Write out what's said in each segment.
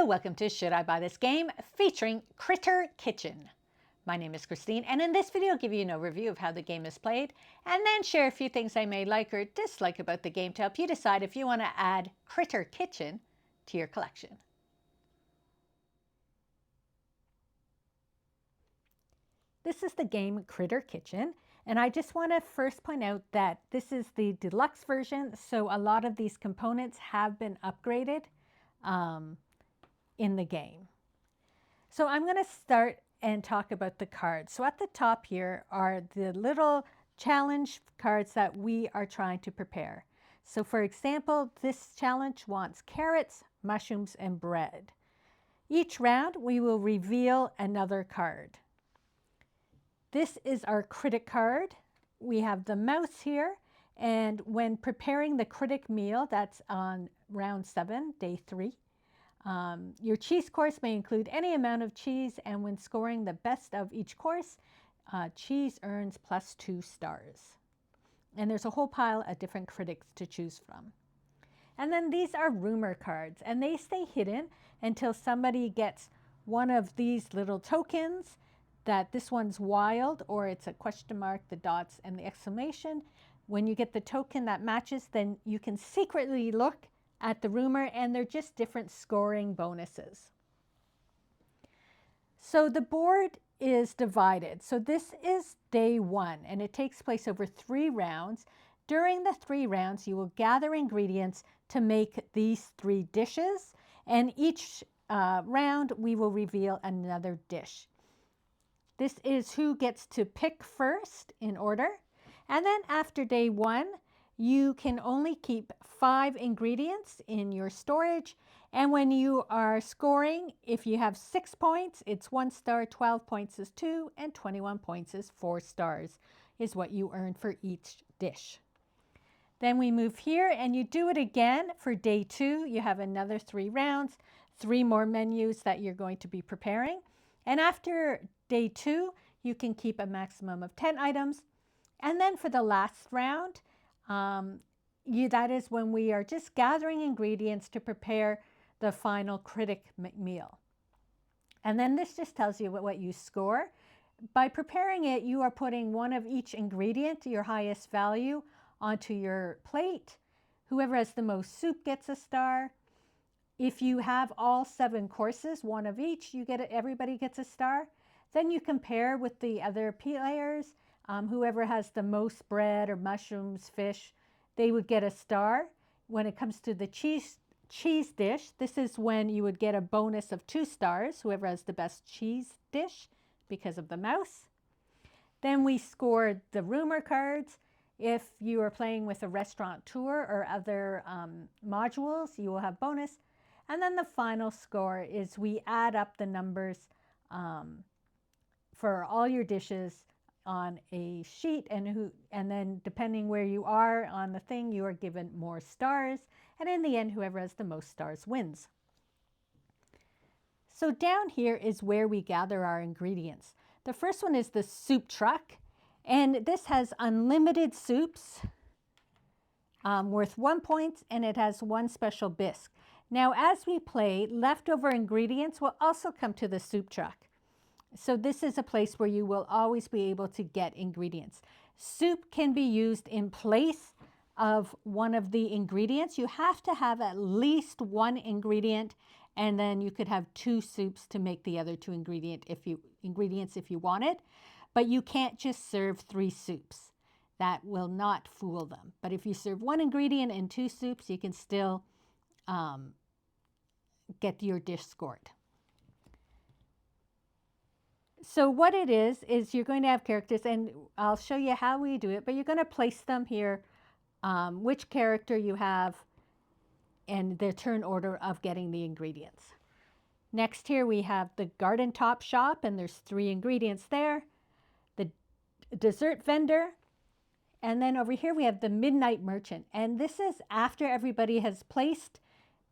welcome to Should I Buy This Game? Featuring Critter Kitchen. My name is Christine, and in this video I'll give you an overview of how the game is played, and then share a few things I may like or dislike about the game to help you decide if you want to add Critter Kitchen to your collection. This is the game Critter Kitchen, and I just want to first point out that this is the deluxe version, so a lot of these components have been upgraded in the game. So I'm going to start and talk about the cards. So at the top here are the little challenge cards that we are trying to prepare. So for example, this challenge wants carrots, mushrooms, and bread. Each round we will reveal another card. This is our critic card. We have the mouse here, and when preparing the critic meal, that's on round 7, day 3, your cheese course may include any amount of cheese, and when scoring the best of each course, cheese earns +2 stars. And there's a whole pile of different critics to choose from. And then these are rumor cards, and they stay hidden until somebody gets one of these little tokens, that this one's wild, or it's a question mark, the dots, and the exclamation. When you get the token that matches, then you can secretly look at the rumor, and they're just different scoring bonuses. So the board is divided. So this is day 1, and it takes place over 3 rounds. During the 3 rounds, you will gather ingredients to make these 3 dishes, and each round we will reveal another dish. This is who gets to pick first in order. And then after day 1, you can only keep 5 ingredients in your storage. And when you are scoring, if you have 6 points, it's 1 star, 12 points is 2, and 21 points is 4 stars, is what you earn for each dish. Then we move here, and you do it again for day 2. You have another 3 rounds, 3 more menus that you're going to be preparing. And after day 2, you can keep a maximum of 10 items. And then for the last round, that is when we are just gathering ingredients to prepare the final critic meal. And then this just tells you what you score. By preparing it, you are putting one of each ingredient, your highest value, onto your plate. Whoever has the most soup gets a star. If you have all 7 courses, one of each, everybody gets a star. Then you compare with the other players. Whoever has the most bread or mushrooms, fish, they would get a star. When it comes to the cheese dish, this is when you would get a bonus of 2 stars, whoever has the best cheese dish, because of the mouse. Then we score the rumor cards. If you are playing with a restaurateur or other modules, you will have bonus. And then the final score is we add up the numbers for all your dishes on a sheet, and then depending where you are on the thing, you are given more stars. And in the end, whoever has the most stars wins. So down here is where we gather our ingredients. The first one is the soup truck, and this has unlimited soups worth 1 point, and it has 1 special bisque. Now, as we play, leftover ingredients will also come to the soup truck. So this is a place where you will always be able to get ingredients. Soup can be used in place of one of the ingredients. You have to have at least 1 ingredient, and then you could have 2 soups to make the other 2 ingredients if you want it. But you can't just serve 3 soups. That will not fool them. But if you serve 1 ingredient and 2 soups, you can still get your dish scored. So what it is you're going to have characters, and I'll show you how we do it, but you're going to place them here, which character you have, and the turn order of getting the ingredients. Next here we have the garden top shop, and there's 3 ingredients there. The dessert vendor, and then over here we have the midnight merchant, and this is after everybody has placed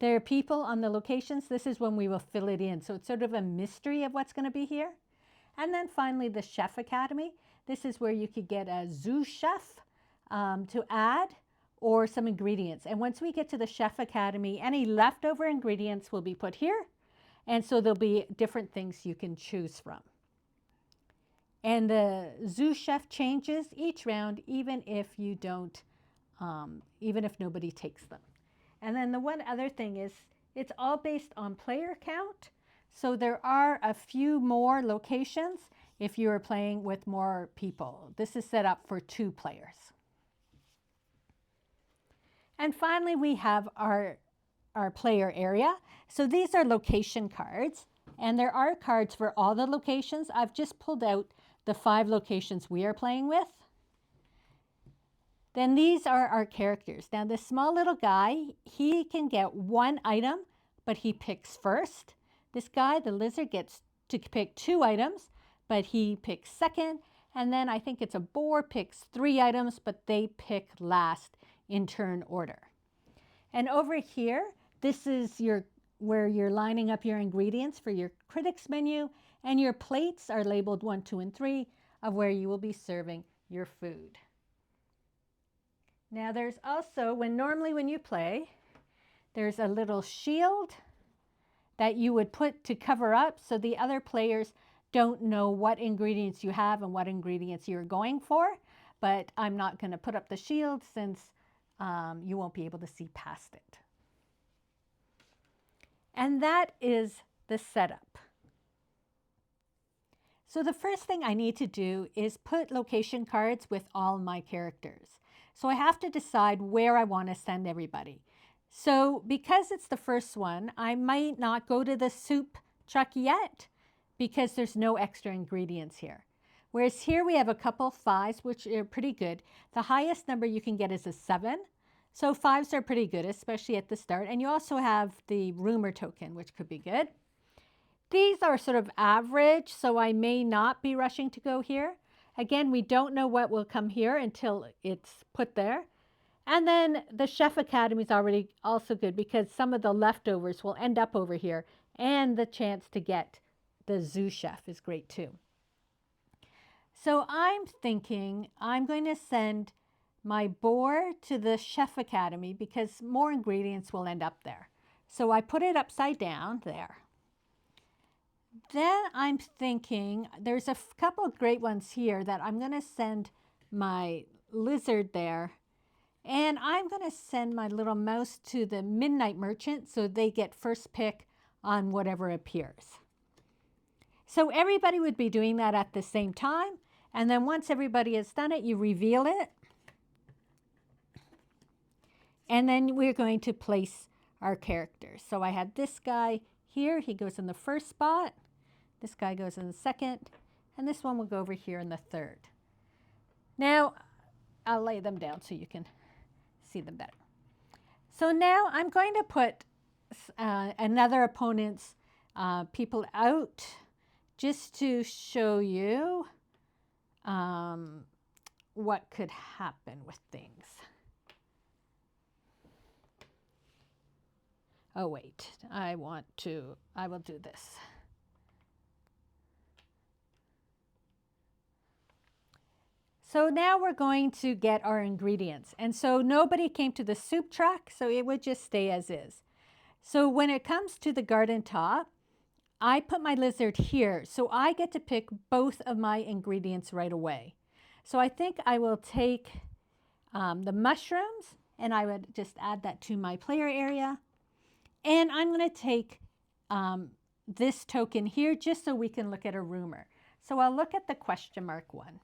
their people on the locations. This is when we will fill it in, so it's sort of a mystery of what's going to be here. And then finally the Chef Academy. This is where you could get a sous chef to add, or some ingredients. And once we get to the Chef Academy, any leftover ingredients will be put here. And so there'll be different things you can choose from. And the sous chef changes each round, even if you don't, even if nobody takes them. And then the one other thing is it's all based on player count. So there are a few more locations if you are playing with more people. This is set up for 2 players. And finally, we have our player area. So these are location cards, and there are cards for all the locations. I've just pulled out the 5 locations we are playing with. Then these are our characters. Now this small little guy, he can get 1 item, but he picks first. This guy, the lizard, gets to pick 2 items, but he picks second. And then I think it's a boar, picks 3 items, but they pick last in turn order. And over here, this is where you're lining up your ingredients for your critics menu, and your plates are labeled 1, 2, and 3 of where you will be serving your food. Now there's also, normally when you play, there's a little shield that you would put to cover up so the other players don't know what ingredients you have and what ingredients you're going for. But I'm not going to put up the shield since you won't be able to see past it. And that is the setup. So the first thing I need to do is put location cards with all my characters. So I have to decide where I want to send everybody. So because it's the first one, I might not go to the soup truck yet because there's no extra ingredients here. Whereas here we have a couple 5s, which are pretty good. The highest number you can get is a 7. So 5s are pretty good, especially at the start. And you also have the rumor token, which could be good. These are sort of average, so I may not be rushing to go here. Again, we don't know what will come here until it's put there. And then the Chef Academy is already also good because some of the leftovers will end up over here, and the chance to get the sous chef is great too. So I'm thinking I'm going to send my boar to the Chef Academy because more ingredients will end up there. So I put it upside down there. Then I'm thinking there's a couple of great ones here that I'm going to send my lizard there. And I'm going to send my little mouse to the Midnight Merchant so they get first pick on whatever appears. So everybody would be doing that at the same time. And then once everybody has done it, you reveal it. And then we're going to place our characters. So I have this guy here. He goes in the first spot. This guy goes in the second. And this one will go over here in the third. Now, I'll lay them down so you can see them better. So now I'm going to put another opponent's people out just to show you what could happen with things. Oh wait, I will do this. So now we're going to get our ingredients. And so nobody came to the soup truck, so it would just stay as is. So when it comes to the garden top, I put my lizard here, so I get to pick both of my ingredients right away. So I think I will take the mushrooms, and I would just add that to my player area. And I'm going to take this token here just so we can look at a rumor. So I'll look at the question mark one.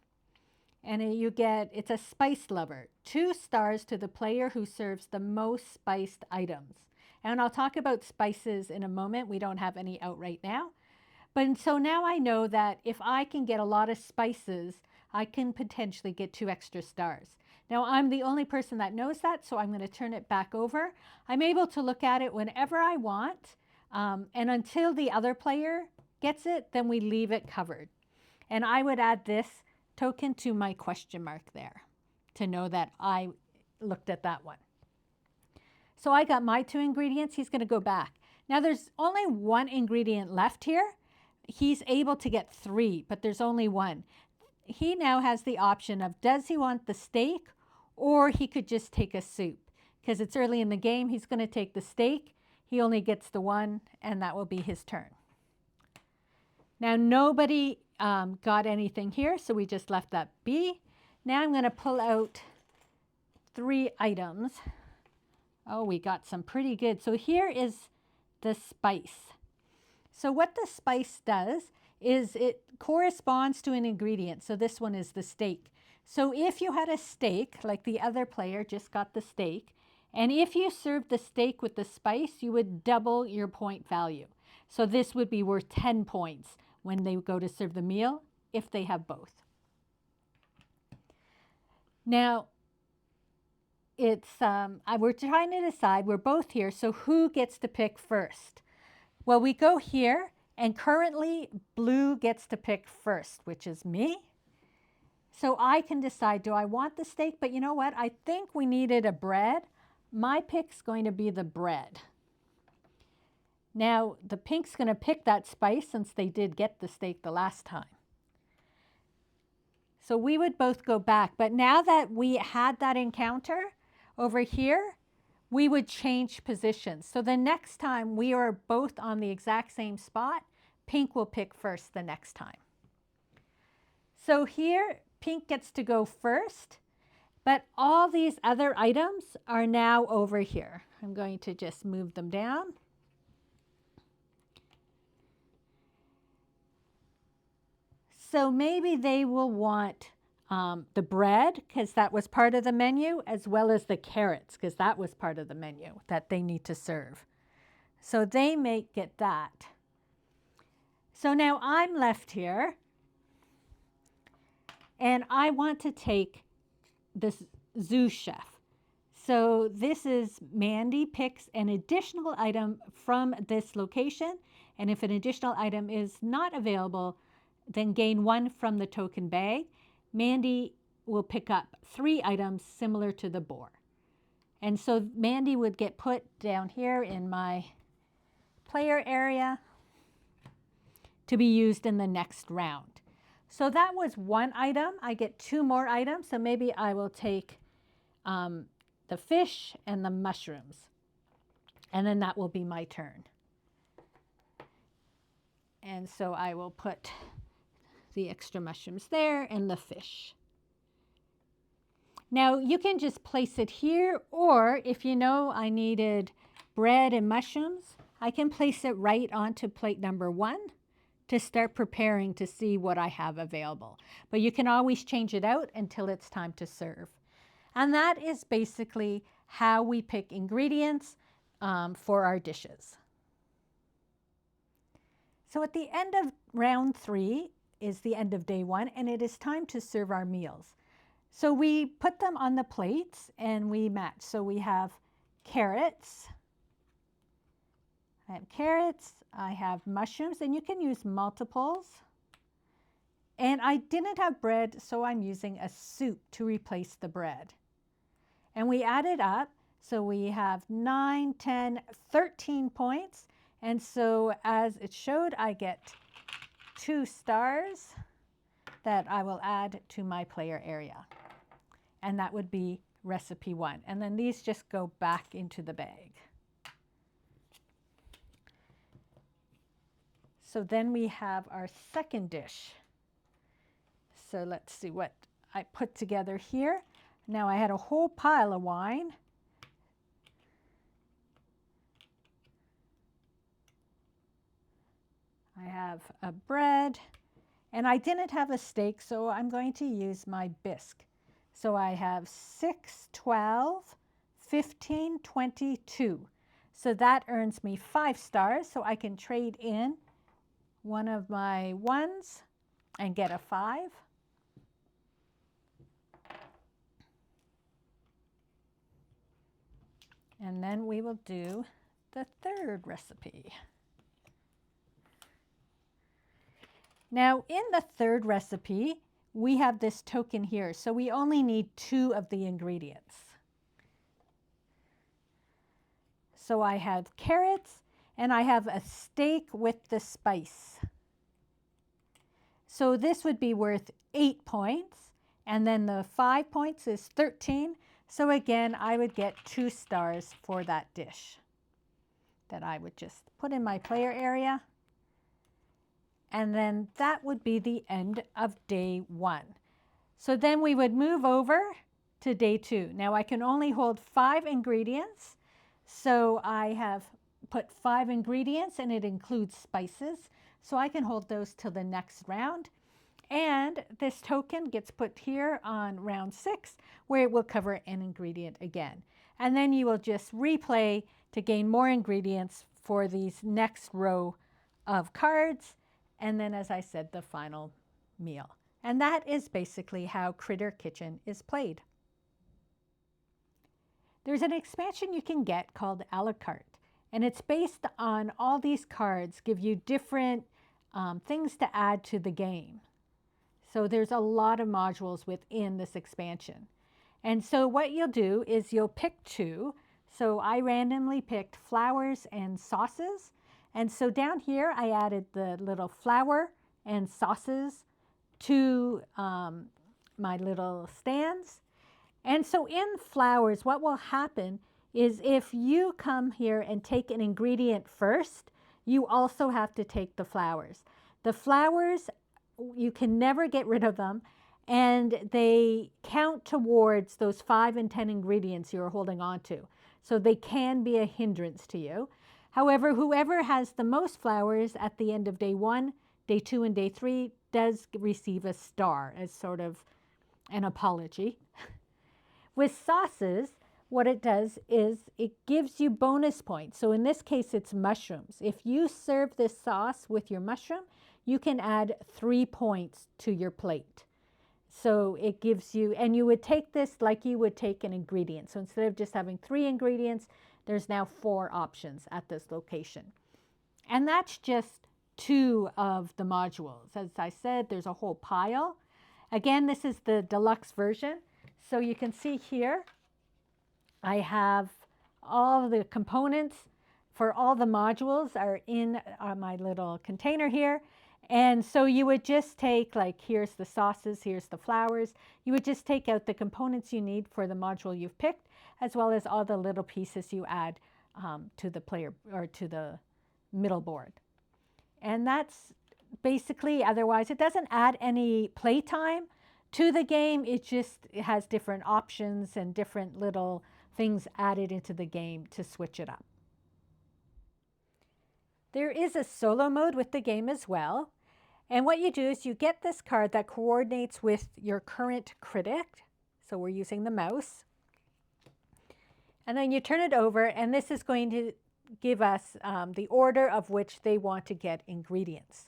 And you get, it's a spice lover, 2 stars to the player who serves the most spiced items. And I'll talk about spices in a moment. We don't have any out right now. But so now I know that if I can get a lot of spices, I can potentially get 2 extra stars. Now I'm the only person that knows that, so I'm going to turn it back over. I'm able to look at it whenever I want. And until the other player gets it, then we leave it covered. And I would add this token to my question mark there to know that I looked at that one. So I got my 2 ingredients. He's going to go back. Now there's only 1 ingredient left here. He's able to get 3, but there's only 1. He now has the option of does he want the steak or he could just take a soup. Because it's early in the game, he's going to take the steak. he only gets the one, and that will be his turn. Now, nobody got anything here, so we just left that be. Now I'm going to pull out 3 items. Oh, we got some pretty good. So here is the spice. So what the spice does is it corresponds to an ingredient. So this one is the steak. So if you had a steak, like the other player just got the steak, and if you served the steak with the spice, you would double your point value. So this would be worth 10 points when they go to serve the meal if they have both. Now, it's we're trying to decide, we're both here, so who gets to pick first? Well, we go here, and currently blue gets to pick first, which is me. So I can decide, do I want the steak? But you know what? I think we needed a bread. My pick's going to be the bread. Now, the pink's going to pick that spice since they did get the steak the last time. So we would both go back. But now that we had that encounter over here, we would change positions. So the next time we are both on the exact same spot, pink will pick first the next time. So here, pink gets to go first, but all these other items are now over here. I'm going to just move them down. So maybe they will want the bread, because that was part of the menu, as well as the carrots, because that was part of the menu that they need to serve. So they may get that. So now I'm left here, and I want to take this sous chef. So this is Mandy picks an additional item from this location, and if an additional item is not available, then gain 1 from the token bag. Mandy will pick up 3 items similar to the boar. And so Mandy would get put down here in my player area to be used in the next round. So that was 1 item. I get 2 more items. So maybe I will take the fish and the mushrooms. And then that will be my turn. And so I will put the extra mushrooms there and the fish. Now you can just place it here, or if you know I needed bread and mushrooms, I can place it right onto plate number 1 to start preparing to see what I have available. But you can always change it out until it's time to serve. And that is basically how we pick ingredients for our dishes. So at the end of round 3, is the end of day 1, and it is time to serve our meals. So we put them on the plates and we match. So we have carrots. I have mushrooms, and you can use multiples. And I didn't have bread, so I'm using a soup to replace the bread. And we add it up, so we have 9, 10, 13 points. And so as it showed, I get 2 stars that I will add to my player area. And that would be recipe 1. And then these just go back into the bag. So then we have our second dish. So let's see what I put together here. Now I had a whole pile of wine. I have a bread, and I didn't have a steak, so I'm going to use my bisque. So I have 6, 12, 15, 22. So that earns me 5 stars, so I can trade in one of my 1s and get a 5. And then we will do the third recipe. Now, in the third recipe, we have this token here. So we only need 2 of the ingredients. So I have carrots, and I have a steak with the spice. So this would be worth 8 points. And then the 5 points is 13. So again, I would get 2 stars for that dish. that I would just put in my player area. And then that would be the end of day 1. So then we would move over to day 2. Now I can only hold 5 ingredients. So I have put 5 ingredients and it includes spices. So I can hold those till the next round. And this token gets put here on round 6 where it will cover an ingredient again. And then you will just replay to gain more ingredients for these next row of cards. And then, as I said, the final meal. And that is basically how Critter Kitchen is played. There's an expansion you can get called A La Carte. And it's based on all these cards give you different things to add to the game. So there's a lot of modules within this expansion. And so what you'll do is you'll pick 2. So I randomly picked flowers and sauces. And so down here I added the little flour and sauces to my little stands. And so in flowers, what will happen is if you come here and take an ingredient first, you also have to take the flowers. The flowers, you can never get rid of them, and they count towards those 5 and 10 ingredients you're holding on to. So they can be a hindrance to you. However, whoever has the most flowers at the end of day 1, day 2, and day 3 does receive a star as sort of an apology. With sauces, what it does is it gives you bonus points. So in this case, it's mushrooms. If you serve this sauce with your mushroom, you can add 3 points to your plate. So it gives you, and you would take this like you would take an ingredient. So instead of just having 3 ingredients, there's now 4 options at this location. And that's just 2 of the modules. As I said, there's a whole pile. Again, this is the deluxe version. So you can see here, I have all the components for all the modules are in my little container here. And so you would just take, like, here's the sauces, here's the flowers. You would just take out the components you need for the module you've picked, as well as all the little pieces you add to the player or to the middle board. And that's basically, otherwise it doesn't add any play time to the game. It has different options and different little things added into the game to switch it up. There is a solo mode with the game as well. And what you do is you get this card that coordinates with your current critic. So we're using the mouse. And then you turn it over, and this is going to give us the order of which they want to get ingredients.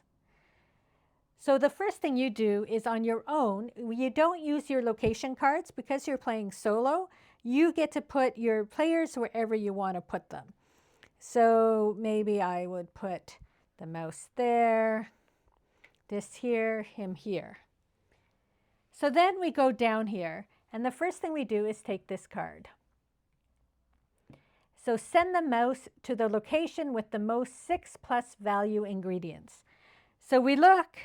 So the first thing you do is on your own, you don't use your location cards because you're playing solo. You get to put your players wherever you want to put them. So maybe I would put the mouse there, this here, him here. So then we go down here, and the first thing we do is take this card. So send the mouse to the location with the most 6+ value ingredients. So we look,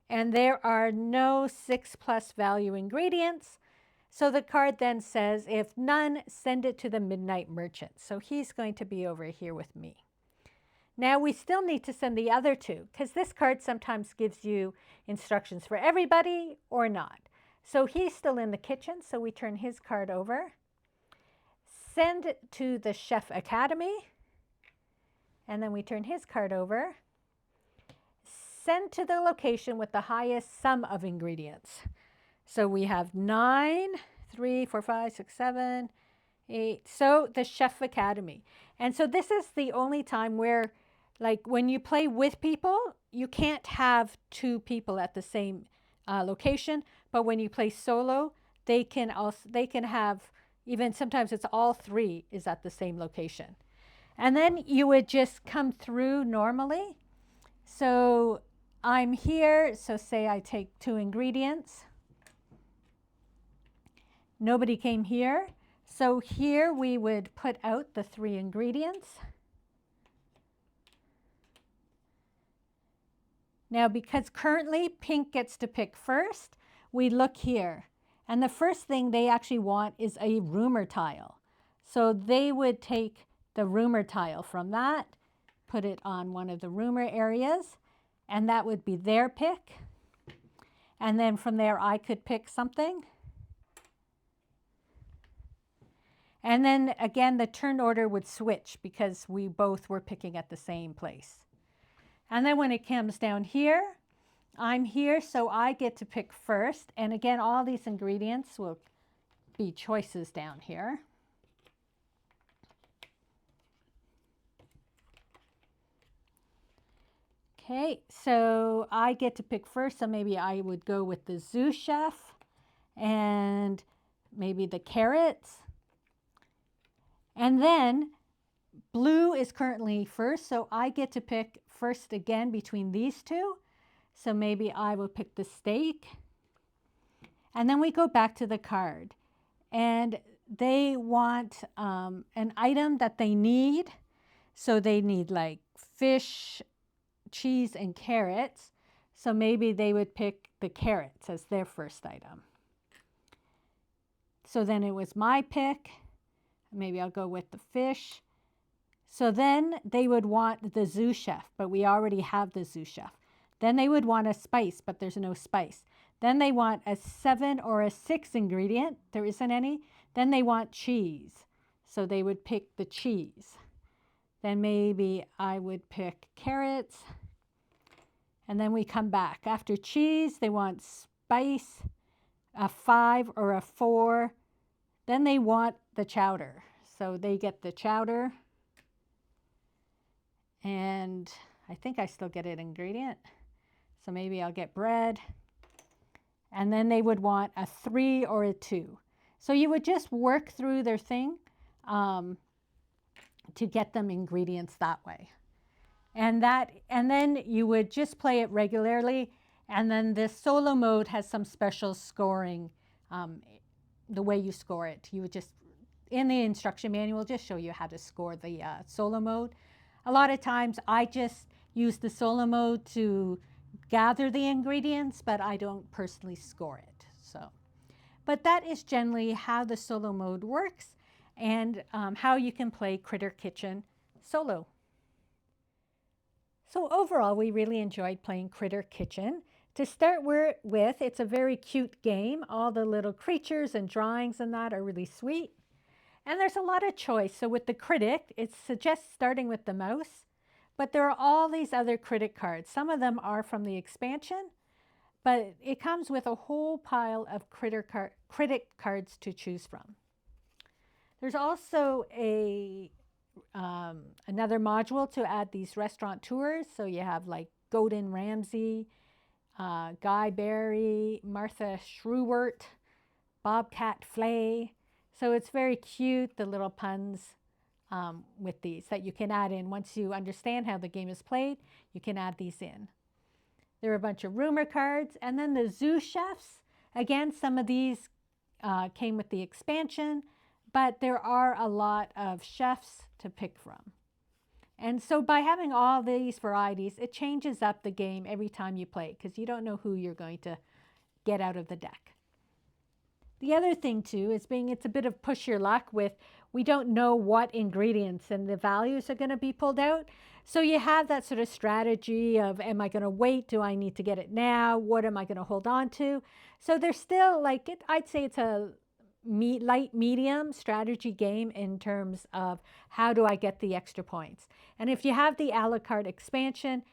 and there are no 6+ value ingredients. So the card then says, if none, send it to the Midnight Merchant. So he's going to be over here with me. Now we still need to send the other 2, because this card sometimes gives you instructions for everybody or not. So he's still in the kitchen, so we turn his card over. Send it to the Chef Academy, and then we turn his card over. Send to the location with the highest sum of ingredients. So we have 9, 3, 4, 5, 6, 7, 8. So the Chef Academy. And so this is the only time where, like, when you play with people, you can't have 2 people at the same location. But when you play solo, they can have, even sometimes it's all 3 is at the same location. And then you would just come through normally. So I'm here, so say I take 2 ingredients. Nobody came here. So here we would put out the 3 ingredients. Now, because currently pink gets to pick first, we look here. And the first thing they actually want is a rumor tile. So they would take the rumor tile from that, put it on one of the rumor areas, and that would be their pick. And then from there, I could pick something. And then again, the turn order would switch because we both were picking at the same place. And then when it comes down here, I'm here, so I get to pick first. And again, all these ingredients will be choices down here. Okay, so I get to pick first, so maybe I would go with the sous chef and maybe the carrots. And then blue is currently first, so I get to pick first again between these two. So maybe I will pick the steak. And then we go back to the card. And they want an item that they need. So they need like fish, cheese, and carrots. So maybe they would pick the carrots as their first item. So then it was my pick. Maybe I'll go with the fish. So then they would want the sous chef, but we already have the sous chef. Then they would want a spice, but there's no spice. Then they want a 7 or a 6 ingredient. There isn't any. Then they want cheese. So they would pick the cheese. Then maybe I would pick carrots. And then we come back. After cheese, they want spice, a 5 or a 4. Then they want the chowder. So they get the chowder. And I think I still get an ingredient. So maybe I'll get bread. And then they would want a 3 or a 2. So you would just work through their thing to get them ingredients that way. And then you would just play it regularly. And then this solo mode has some special scoring, the way you score it. You would just, in the instruction manual, just show you how to score the solo mode. A lot of times I just use the solo mode to gather the ingredients, but I don't personally score it. But that is generally how the solo mode works and how you can play Critter Kitchen solo. So overall, we really enjoyed playing Critter Kitchen. To start with, it's a very cute game. All the little creatures and drawings and that are really sweet. And there's a lot of choice. So with the Critic, it suggests starting with the mouse, but there are all these other Critic cards. Some of them are from the expansion, but it comes with a whole pile of Critic cards to choose from. There's also another module to add these restaurant tours. So you have like Gordon Ramsay, Guy Berry, Martha Stewart, Bobcat Flay. So it's very cute, the little puns with these that you can add in. Once you understand how the game is played, you can add these in. There are a bunch of rumor cards. And then the sous chefs. Again, some of these came with the expansion, but there are a lot of chefs to pick from. And so by having all these varieties, it changes up the game every time you play because you don't know who you're going to get out of the deck. The other thing too is it's a bit of push your luck with, we don't know what ingredients and the values are going to be pulled out. So you have that sort of strategy of, am I going to wait? Do I need to get it now? What am I going to hold on to? So there's still I'd say it's a light medium strategy game in terms of how do I get the extra points. And if you have the a la carte expansion,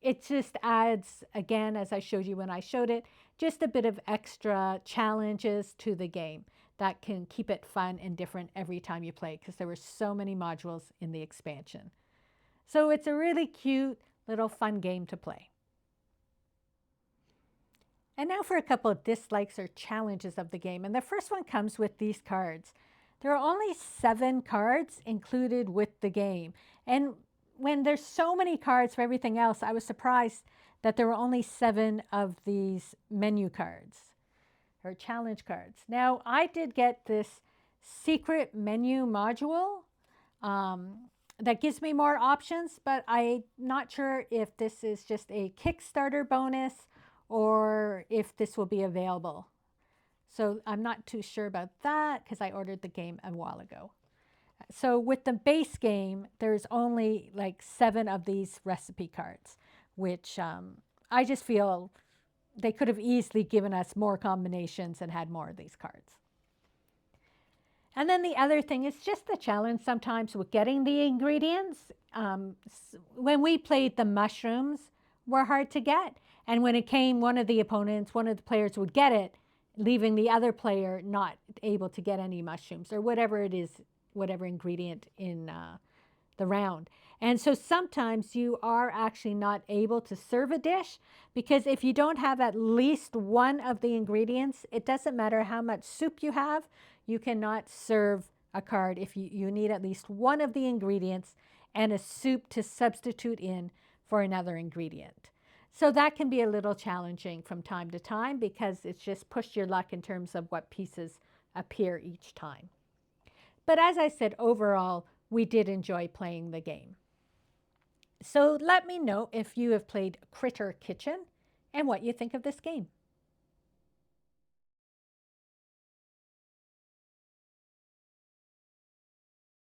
it just adds, again, as I showed you when I showed it, just a bit of extra challenges to the game that can keep it fun and different every time you play because there were so many modules in the expansion. So it's a really cute little fun game to play. And now for a couple of dislikes or challenges of the game. And the first one comes with these cards. There are only 7 cards included with the game. And when there's so many cards for everything else, I was surprised that there were only 7 of these menu cards or challenge cards. Now, I did get this secret menu module that gives me more options, but I'm not sure if this is just a Kickstarter bonus or if this will be available. So I'm not too sure about that because I ordered the game a while ago. So with the base game, there's only like 7 of these recipe cards, which I just feel they could have easily given us more combinations and had more of these cards. And then the other thing is just the challenge sometimes with getting the ingredients. When we played, the mushrooms were hard to get. And when it came, one of the opponents, one of the players would get it, leaving the other player not able to get any mushrooms or whatever it is, whatever ingredient in the round. And so sometimes you are actually not able to serve a dish because if you don't have at least one of the ingredients, it doesn't matter how much soup you have, you cannot serve a card if you need at least one of the ingredients and a soup to substitute in for another ingredient. So that can be a little challenging from time to time because it's just push your luck in terms of what pieces appear each time. But as I said, overall, we did enjoy playing the game. So let me know if you have played Critter Kitchen and what you think of this game.